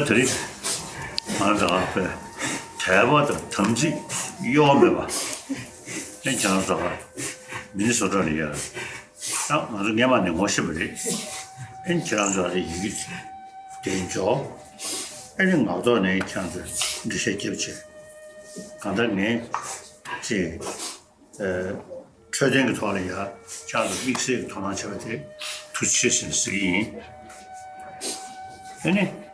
들이 맞아 그 대화도 탐지 요매 봐 괜찮아서 민소리야 나중에 만에 모습을 괜찮아서 이게 된죠 아니 나도 내 찬스 이제 결제 간단히 제 최근에 토라야 찬스 믹스 토나처럼 투치신 쓰기 아니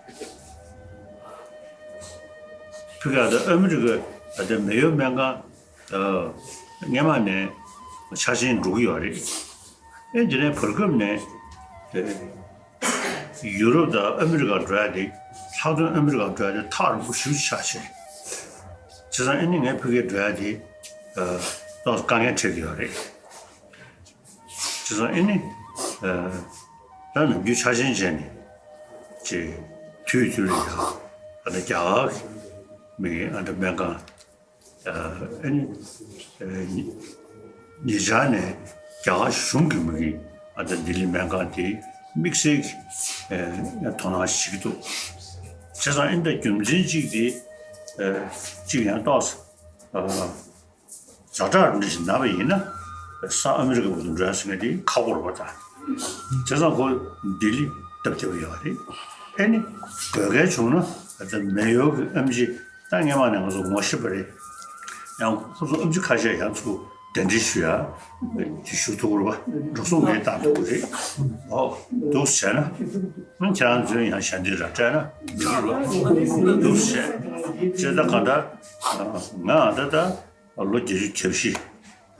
그가도 아무리가 아주 매우 명가 냐만에 사진 루이어리 엔진에 벌금네 유로다 아메리카 드라이디 사우드 아메리카 드라이디 타르 부시샤시 지난 인닝에 그게 드라이디 또 강에 책이어리 지난 인닝 나는 유 사진 전에 제 뒤줄이다 아니 자 미 안데 명가 아니 니자네 자 슝기미 아데 딜리명가티 믹스 토나시기도 제가 인데 금진지기 지금 다스 자자는 나베이나 사아메리카 무슨 드라스네디 카고로 보다 제가 그 딜리 답답해요리 아니 그게 주는 어떤 매요 음식 땅에만 해서 뭐시버리 그냥 무슨 음식 하셔야 주 dentis야 지슈도로 봐 조선에 다도지 도스잖아 문 장주는 양 현지라잖아 도스 제가 가다 나다다 로지 접시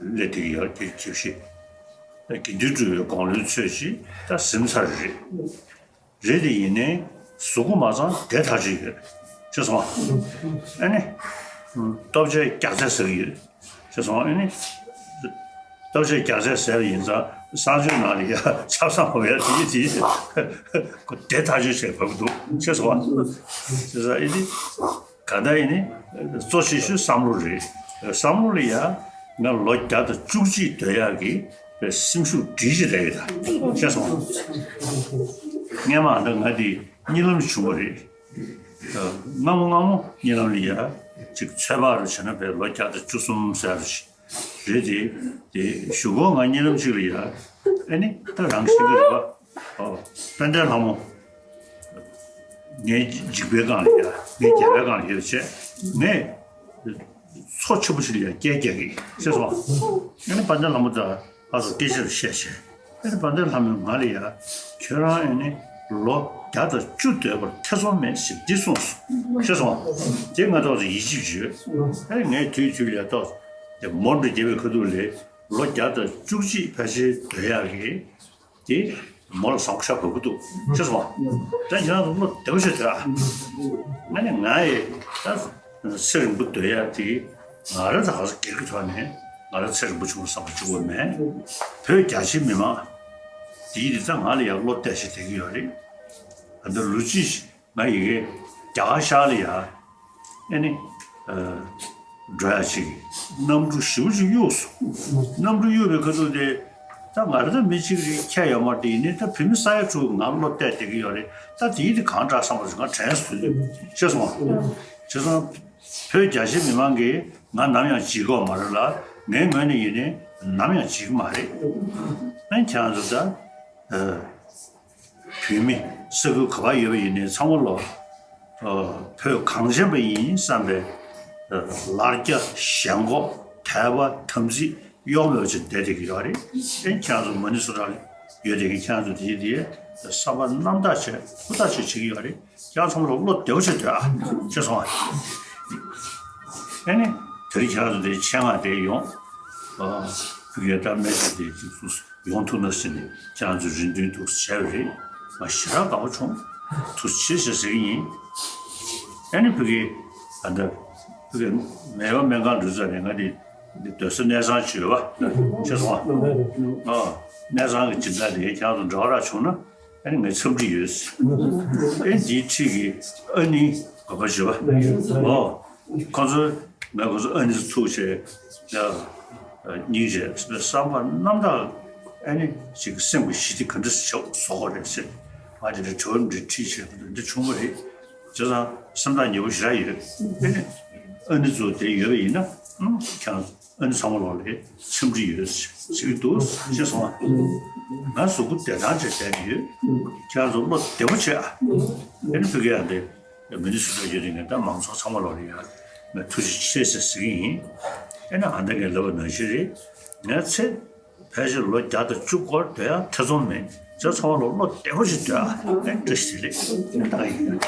레티어 접시 기주주 공을 쳐시 다 심사지 제리네 수고마자 대타지 죄송 아니 도저히 가져서요 죄송 아니 도저히 가져서요 인자 사주 나리야 차상호야 뒤지 그 대타지세 법도 죄송 그래서 이제 가다이니 소시슈 삼루리야 나 로이다도 죽지 돼야기 심수 뒤지래다 죄송 냐마는 어디 니름 주머리 너무 니름이야 즉 최바를 전에 로이다도 주숨사르시 제지 슈고 아니름 줄이야 아니 또 랑식을 단단하모 네 집에가 아니야 네 집에가 아니지 네 소치부실이야 깨깨기 죄송 아니 반장하면다 가서 계실 셰셰 근데 반장하면 말이야 결혼에 로 다도 주되고 태소면 십지송수 죄송 제가 또 이지주 아니 내 뒤줄이야도 뭔데 집에 그들래 로 다도 주지 다시 돼야기 이 뭘 상사 거기도 죄송 단지는 뭐 되셔다 아니 나의 설부터 해야지 알아서 가서 깨끗하네 알아서 설 붙이고 상주고네 별 자신이마 디리상 알이야 롯데시 되기요리 근데 루지 나 이게 자샤리야 아니 드라시 남주 쉬우지 요소 남주 요에 그도데 다 말도 미치기 캐야 말이네 다 비미사야 주 남롯데 되기요리 다 디리 강자 상부가 전수 죄송 별 자신이만 게나 남양 지고 말라 내 면에 이네 남양 지고 말해 난 찬스다 비미 서그 가봐요 이네 상월로 별 강세베이 삼베 라르자 샹고 타바 탐지 요묘진 대대기라리 괜찮아서 머니스라리 여대기 찬스 디디에 사바 남다시 부다시 지기라리 야성으로 로 되어셔야 죄송합니다 아니 들이켜도 돼 창아대 용 그게 다 메시지 용토너스니 장주진들도 셔리 마시라가 좀 투치시스이 아니 그게 안다 그게 매번 매간 루저는 어디 또 내상 주와 죄송합니다 내상 진짜에 장주 저라 주나 아니 내 섬지유스 엔지 치기 아니 그거죠 그래서 내가 언제 투시 니제 사람 남다 아니 지금 생活 시대 컨디션 소거했어. 아주 좋은 티셔츠 근데 충분히 저는 상당히 요시라이를 어느 조대 여인나 참 어느 상황으로 심지 이랬어 지금도 죄송아 나 수고 대단지 대비 자도 뭐 대부치야 얘는 그게 안돼 민주주의 여인이다 망서 상황으로야 나 투지 치세스기 얘는 안 되게 러는 시리 내체 배실로 자도 죽고 돼야 태존네 저 상황으로 뭐 대부치야 그 시리 다 이거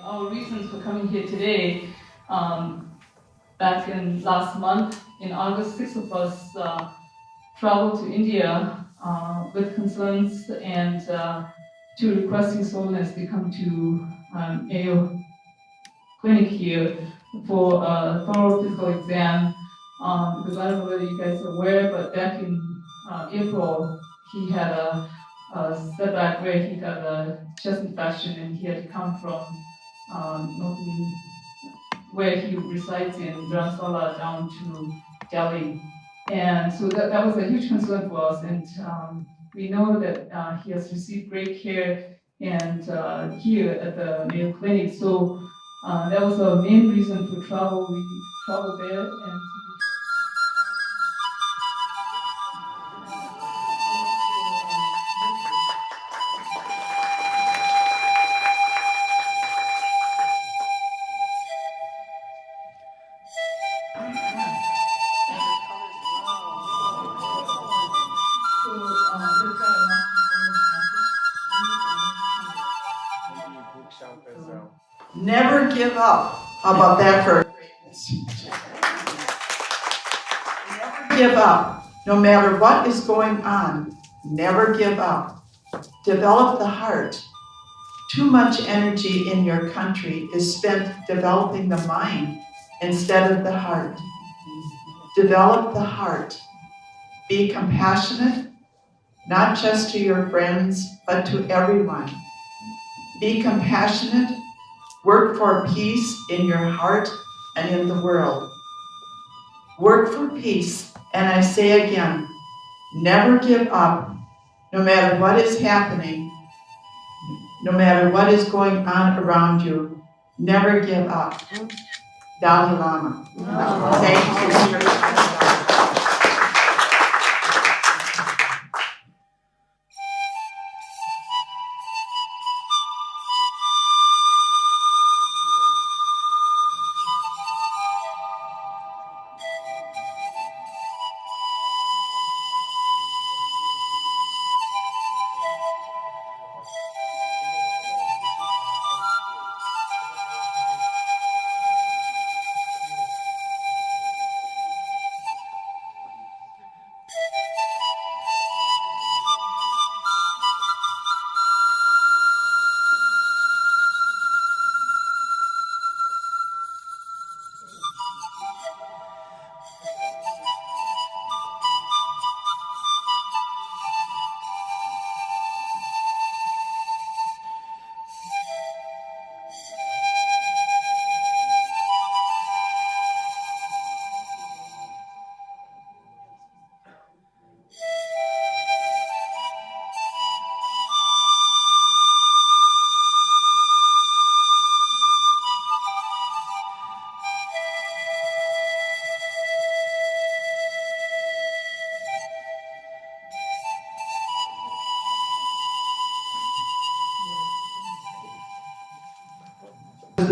Our reasons for coming here today, back in last month, in August, 6 of us traveled to India with concerns and to request His Holiness to come to Mayo Clinic here for a thorough physical exam. Because I don't know whether you guys are aware, but back in April, he had a setback where he got a chest infection and he had to come from Northern, where he resides in Dharamsala down to Delhi. And so that was a huge concern for us. And we know that he has received great care and here at the Mayo Clinic. So that was the main reason for travel. We traveled there and Never give up. How about that for never give up. No matter what is going on, never give up. Develop the heart. Too much energy in your country is spent developing the mind instead of the heart. Develop the heart. Be compassionate, not just to your friends, but to everyone. Be compassionate. Work for peace in your heart and in the world. Work for peace, and I say again, never give up, no matter what is happening, no matter what is going on around you. Never give up. Dalai Lama. Thank you.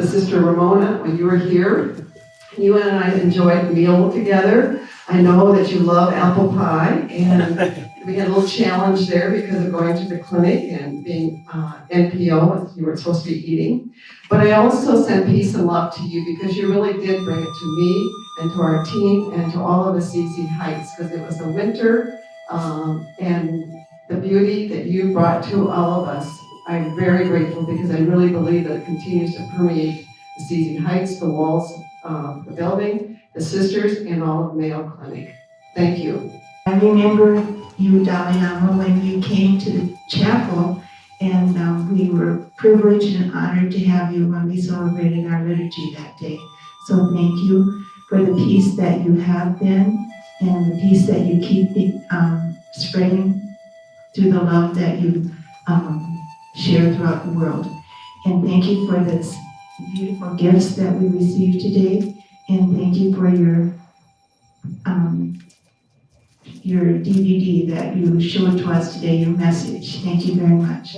to Sister Ramona when you were here. You and I enjoyed a meal together. I know that you love apple pie, and we had a little challenge there because of going to the clinic and being NPO, as you were supposed to be eating. But I also sent peace and love to you because you really did bring it to me and to our team and to all of the CC Heights, because it was the winter and the beauty that you brought to all of us. I'm very grateful because I really believe that it continues to permeate the CC Heights, the walls, the building, the sisters, and all of Mayo Clinic. Thank you. I remember you, Dalai Lama, when you came to the chapel, and we were privileged and honored to have you when we celebrated our liturgy that day. So thank you for the peace that you have been and the peace that you keep spreading through the love that you share throughout the world. And thank you for this beautiful gifts that we received today. And thank you for your DVD that you showed to us today, your message. Thank you very much.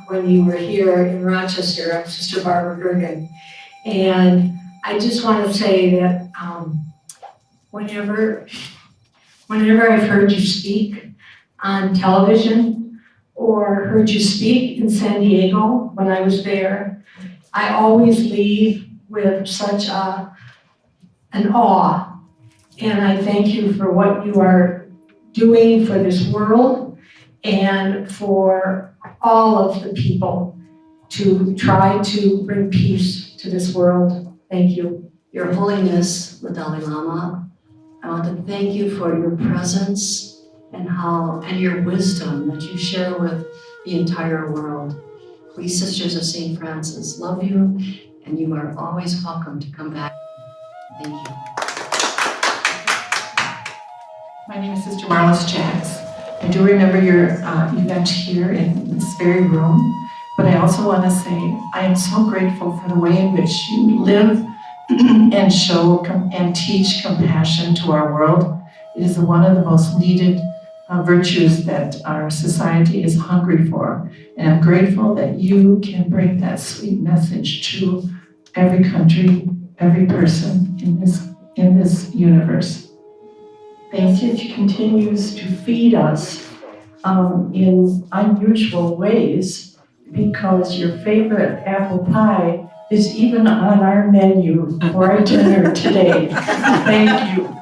When you were here in Rochester, I'm Sister Barbara Gergen. And I just want to say that whenever I've heard you speak on television or heard you speak in San Diego when I was there, I always leave with such an awe. And I thank you for what you are doing for this world and for all of the people to try to bring peace to this world. Thank you. Your Holiness, the Dalai Lama, I want to thank you for your presence and your wisdom that you share with the entire world. We Sisters of St. Francis love you, and you are always welcome to come back. Thank you. My name is Sister Marlis Jacks. I do remember your event here in this very room, but I also want to say I am so grateful for the way in which you live and show and teach compassion to our world. It is one of the most needed virtues that our society is hungry for. And I'm grateful that you can bring that sweet message to every country, every person in this universe. Message continues to feed us in unusual ways, because your favorite apple pie is even on our menu for our dinner today. Thank you.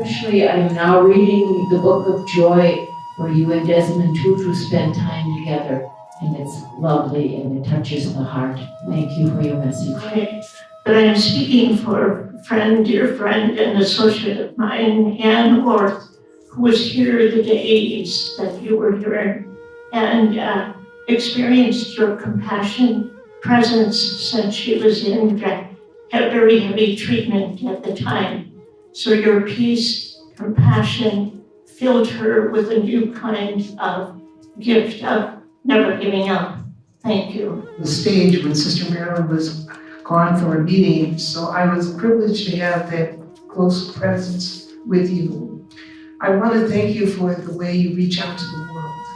Especially, I'm now reading the Book of Joy, where you and Desmond Tutu spend time together, and it's lovely and it touches the heart. Thank you for your message. But I am speaking for a friend, dear friend, and associate of mine, Ann Orth, who was here the days that you were here and experienced your compassion presence since she was in very heavy treatment at the time. So your peace, compassion filled her with a new kind of gift of never giving up. Thank you. The stage when Sister Marilyn was gone from her meeting, so I was privileged to have that close presence with you. I want to thank you for the way you reach out to the world,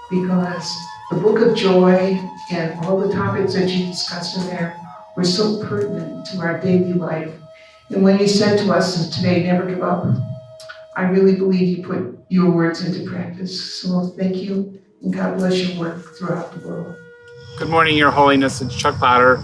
because the Book of Joy and all the topics that you discussed in there were so pertinent to our daily life. And when you said to us today, never give up, I really believe you put your words into practice. So thank you, and God bless your work throughout the world. Good morning, Your Holiness. It's Chuck Potter.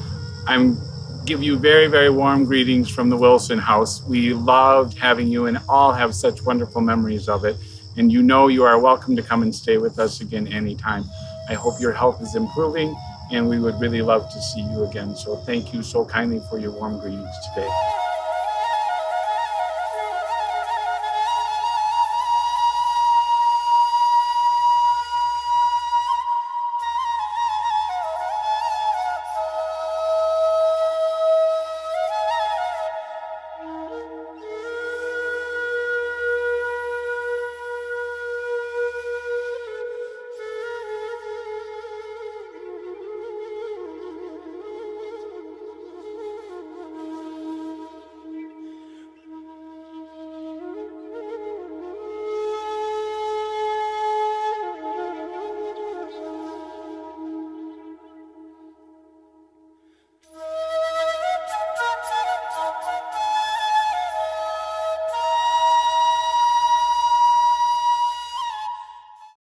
I'm give you very, very warm greetings from the Wilson House. We loved having you and all have such wonderful memories of it. And you know you are welcome to come and stay with us again anytime. I hope your health is improving, and we would really love to see you again. So thank you so kindly for your warm greetings today.